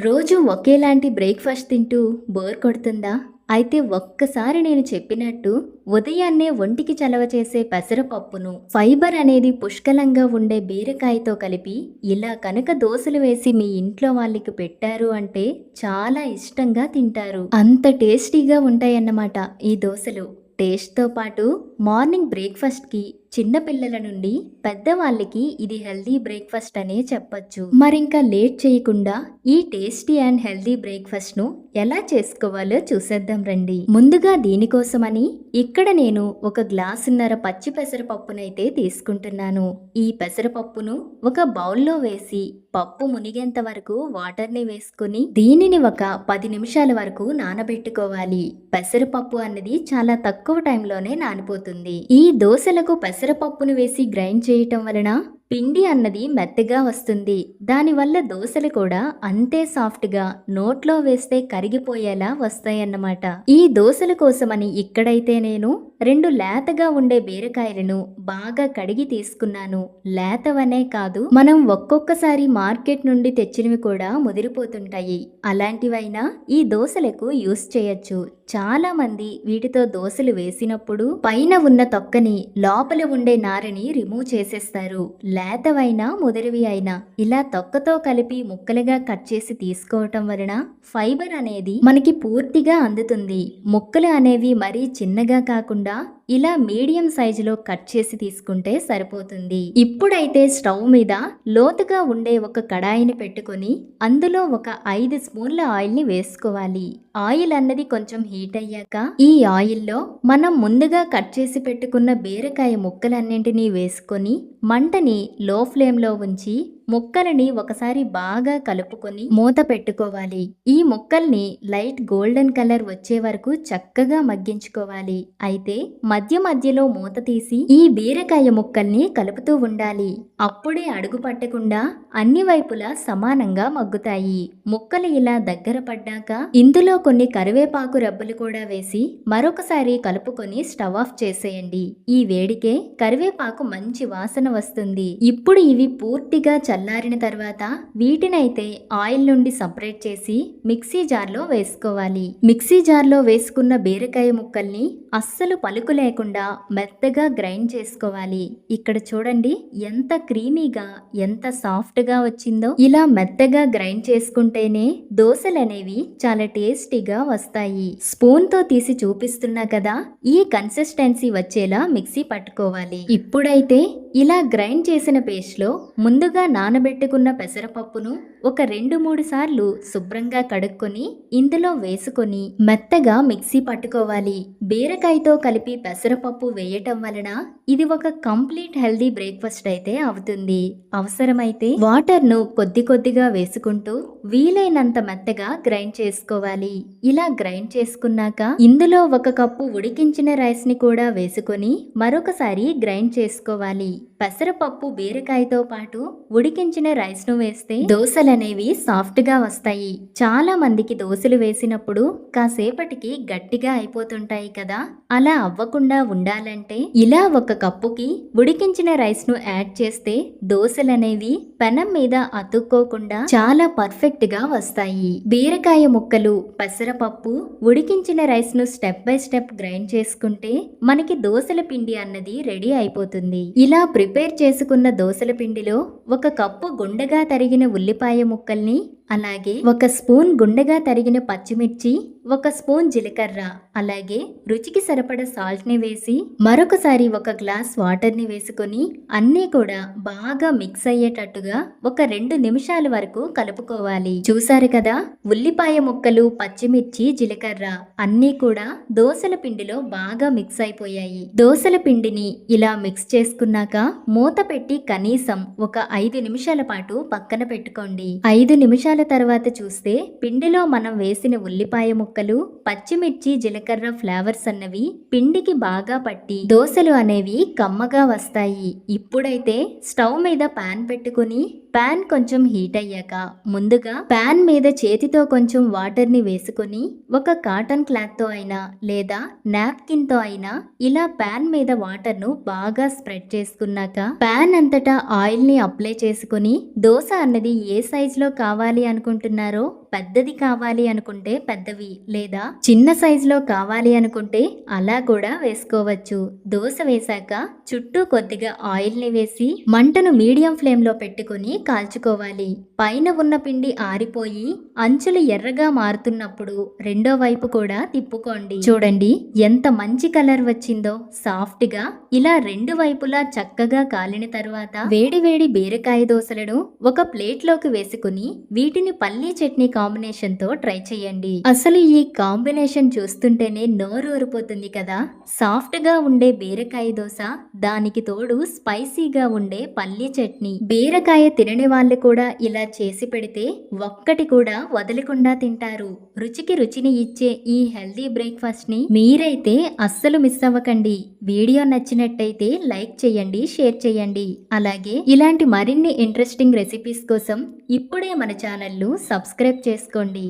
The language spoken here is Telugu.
రోజు ఒకేలాంటి బ్రేక్‌ఫాస్ట్ తింటూ బోర్ కొడుతుందా? అయితే ఒక్కసారి నేను చెప్పినట్టు ఉదయాన్నే ఒంటికి చలవ చేసే పెసరపప్పును, ఫైబర్ అనేది పుష్కలంగా ఉండే బీరకాయతో కలిపి ఇలా కనుక దోసలు వేసి మీ ఇంట్లో వాళ్ళకి పెట్టారు అంటే చాలా ఇష్టంగా తింటారు. అంత టేస్టీగా ఉంటాయన్నమాట ఈ దోసలు. టేస్ట్‌తో పాటు మార్నింగ్ బ్రేక్‌ఫాస్ట్‌కి చిన్న పిల్లల నుండి పెద్దవాళ్ళకి ఇది హెల్దీ బ్రేక్‌ఫాస్ట్ అనే చెప్పొచ్చు. మరింకా లేట్ చేయకుండా ఈ టేస్టీ అండ్ హెల్దీ బ్రేక్‌ఫాస్ట్‌ను ఎలా చేసుకోవాలో చూసేద్దాం రండి. ముందుగా దీనికోసమని ఇక్కడ నేను ఒక గ్లాసున్నర పచ్చి పెసరపప్పునైతే తీసుకుంటున్నాను. ఈ పెసరపప్పును ఒక బౌల్లో వేసి పప్పు మునిగేంత వరకు వాటర్ని వేసుకుని దీనిని ఒక 10 నిమిషాల వరకు నానబెట్టుకోవాలి. పెసరపప్పు అన్నది చాలా తక్కువ టైంలోనే నానిపోతుంది. ఈ దోశలకు పెసరపప్పును వేసి గ్రైండ్ చేయటం వలన పిండి అన్నది మెత్తగా వస్తుంది. దానివల్ల దోశలు కూడా అంతే సాఫ్ట్గా నోట్లో వేస్తే కరిగిపోయేలా వస్తాయన్నమాట. ఈ దోశల కోసమని ఇక్కడైతే నేను 2 లేతగా ఉండే బీరకాయలను బాగా కడిగి తీసుకున్నాను. లేతవనే కాదు, మనం ఒక్కొక్కసారి మార్కెట్ నుండి తెచ్చినవి కూడా ముదిరిపోతుంటాయి. అలాంటివైనా ఈ దోశలకు యూస్ చేయొచ్చు. చాలా మంది వీటితో దోశలు వేసినప్పుడు పైన ఉన్న తొక్కని, లోపల ఉండే నారని రిమూవ్ చేసేస్తారు. లేతవైనా ముదిరివి అయినా ఇలా తొక్కతో కలిపి ముక్కలుగా కట్ చేసి తీసుకోవటం వలన ఫైబర్ అనేది మనకి పూర్తిగా అందుతుంది. ముక్కలు అనేవి మరీ చిన్నగా కాకుండా ఇలా మీడియం సైజులో కట్ చేసి తీసుకుంటే సరిపోతుంది. ఇప్పుడైతే స్టవ్ మీద లోతుగా ఉండే ఒక కడాయిని పెట్టుకొని అందులో ఒక 5 స్పూన్ల ఆయిల్ని వేసుకోవాలి. ఆయిల్ అన్నది కొంచెం హీట్ అయ్యాక ఈ ఆయిల్లో మనం ముందుగా కట్ చేసి పెట్టుకున్న బీరకాయ ముక్కలన్నింటినీ వేసుకొని మంటని లో ఫ్లేమ్లో ఉంచి ముక్కలని ఒకసారి బాగా కలుపుకొని మూత పెట్టుకోవాలి. ఈ ముక్కల్ని లైట్ గోల్డెన్ కలర్ వచ్చే వరకు చక్కగా మగ్గించుకోవాలి. అయితే మధ్య మధ్యలో మూత తీసి ఈ బీరకాయ ముక్కల్ని కలుపుతూ ఉండాలి. అప్పుడే అడుగు పట్టకుండా అన్ని వైపులా సమానంగా మగ్గుతాయి. ముక్కలు ఇలా దగ్గర పడ్డాక ఇందులో కొన్ని కరివేపాకు రెబ్బలు కూడా వేసి మరొకసారి కలుపుకొని స్టవ్ ఆఫ్ చేసేయండి. ఈ వేడికే కరివేపాకు మంచి వాసన వస్తుంది. ఇప్పుడు ఇవి పూర్తిగా చల్లారిన తర్వాత వీటినైతే ఆయిల్ నుండి సపరేట్ చేసి మిక్సీ జార్లో వేసుకోవాలి. మిక్సీ జార్లో వేసుకున్న బీరకాయ ముక్కల్ని అస్సలు పలుకు లేకుండా మెత్తగా గ్రైండ్ చేసుకోవాలి. ఇక్కడ చూడండి ఎంత క్రీమీగా, ఎంత సాఫ్ట్గా వచ్చిందో. ఇలా మెత్తగా గ్రైండ్ చేసుకుంటేనే దోశలు అనేవి చాలా టేస్టీగా వస్తాయి. స్పూన్తో తీసి చూపిస్తున్నా కదా, ఈ కన్సిస్టెన్సీ వచ్చేలా మిక్సీ పట్టుకోవాలి. ఇప్పుడైతే ఇలా గ్రైండ్ చేసిన పేస్ట్లో ముందుగా నానబెట్టుకున్న పెసరపప్పును ఒక 2-3 సార్లు శుభ్రంగా కడుక్కొని ఇందులో వేసుకొని మెత్తగా మిక్సీ పట్టుకోవాలి. బీరకాయతో కలిపి పెసరపప్పు వేయటం వలన ఇది ఒక కంప్లీట్ హెల్దీ బ్రేక్ఫాస్ట్ అయితే అవుతుంది. అవసరమైతే వాటర్ను కొద్ది కొద్దిగా వేసుకుంటూ వీలైనంత మెత్తగా గ్రైండ్ చేసుకోవాలి. ఇలా గ్రైండ్ చేసుకున్నాక ఇందులో 1 కప్పు ఉడికించిన రైస్ ని కూడా వేసుకొని మరొకసారి గ్రైండ్ చేసుకోవాలి. పెసరపప్పు బీరకాయతో పాటు ఉడికించిన రైస్ ను వేస్తే దోశలు అనేవి సాఫ్ట్ గా వస్తాయి. చాలా మందికి దోశలు వేసినప్పుడు కాసేపటికి గట్టిగా అయిపోతుంటాయి కదా, అలా అవ్వకుండా ఉండాలంటే ఇలా 1 కప్పుకి ఉడికించిన రైస్ ను యాడ్ చేస్తే దోశలు అనేవి పెనం మీద అతుక్కోకుండా చాలా పర్ఫెక్ట్ గా వస్తాయి. బీరకాయ ముక్కలు, పెసరపప్పు, ఉడికించిన రైస్ ను స్టెప్ బై స్టెప్ గ్రైండ్ చేసుకుంటే మనకి దోశల పిండి అన్నది రెడీ అయిపోతుంది. ఇలా ప్రిపేర్ చేసుకున్న దోశల పిండిలో 1 కప్పు గుండగా తరిగిన ఉల్లిపాయ ముక్కల్ని, అలాగే 1 స్పూన్ గుండగా తరిగిన పచ్చిమిర్చి, 1 స్పూన్ జీలకర్ర, అలాగే రుచికి సరిపడ సాల్ట్ ని వేసి మరొకసారి 1 గ్లాస్ వాటర్ ని వేసుకొని అన్నీ కూడా బాగా మిక్స్ అయ్యేటట్టుగా ఒక 2 నిమిషాల వరకు కలుపుకోవాలి. చూసారు కదా, ఉల్లిపాయ ముక్కలు, పచ్చిమిర్చి, జీలకర్ర అన్నీ కూడా దోశల పిండిలో బాగా మిక్స్ అయిపోయాయి. దోశల పిండిని ఇలా మిక్స్ చేసుకున్నాక మూత పెట్టి కనీసం ఒక 5 నిమిషాల పాటు పక్కన పెట్టుకోండి. 5 నిమిషాల తర్వాత చూస్తే పిండిలో మనం వేసిన ఉల్లిపాయ ముక్కలు, పచ్చిమిర్చి, జీలకర్ర ఫ్లేవర్స్ అన్నవి పిండికి బాగా పట్టి దోశలు అనేవి కమ్మగా వస్తాయి. ఇప్పుడైతే స్టవ్ మీద పాన్ పెట్టుకుని పాన్ కొంచెం హీట్ అయ్యాక ముందుగా పాన్ మీద చేతితో కొంచెం వాటర్ ని వేసుకొని ఒక కాటన్ క్లాత్ తో అయినా లేదా నాప్కిన్ తో అయినా ఇలా పాన్ మీద వాటర్ ను బాగా స్ప్రెడ్ చేసుకున్నాక పాన్ అంతటా ఆయిల్ ని అప్లై చేసుకుని దోశ అన్నది ఏ సైజ్ లో కావాలి అనుకుంటున్నారో పెద్దది కావాలి అనుకుంటే పెద్దవి, లేదా చిన్న సైజులో కావాలి అనుకుంటే అలా కూడా వేసుకోవచ్చు. దోశ వేశాక చుట్టూ కొద్దిగా ఆయిల్ని వేసి మంటను మీడియం ఫ్లేమ్లో పెట్టుకుని కాల్చుకోవాలి. పైన ఉన్న పిండి ఆరిపోయి అంచులు ఎర్రగా మారుతున్నప్పుడు రెండో వైపు కూడా తిప్పుకోండి. చూడండి ఎంత మంచి కలర్ వచ్చిందో. సాఫ్ట్ గా ఇలా రెండు వైపులా చక్కగా కాలిన తర్వాత వేడి వేడి బీరకాయ దోశలను ఒక ప్లేట్ లోకి వేసుకుని వీటిని పల్లీ చట్నీ కాంబినేషన్ తో ట్రై చేయండి. అసలు ఈ కాంబినేషన్ చూస్తుంటేనే నోరు ఊరిపోతుంది కదా. సాఫ్ట్ గా ఉండే బీరకాయ దోశ, దానికి తోడు స్పైసీగా ఉండే పల్లీ చట్నీ. బీరకాయ తినని వాళ్ళు కూడా ఇలా చేసి పెడితే ఒక్కటి కూడా వదలకుండా తింటారు. రుచికి రుచిని ఇచ్చే ఈ హెల్దీ బ్రేక్ఫాస్ట్ ని మీరైతే అస్సలు మిస్ అవ్వకండి. వీడియో నచ్చినట్టయితే లైక్ చేయండి, షేర్ చేయండి. అలాగే ఇలాంటి మరిన్ని ఇంట్రెస్టింగ్ రెసిపీస్ కోసం ఇప్పుడే మన ఛానల్ ను సబ్స్క్రైబ్ చేసుకోండి.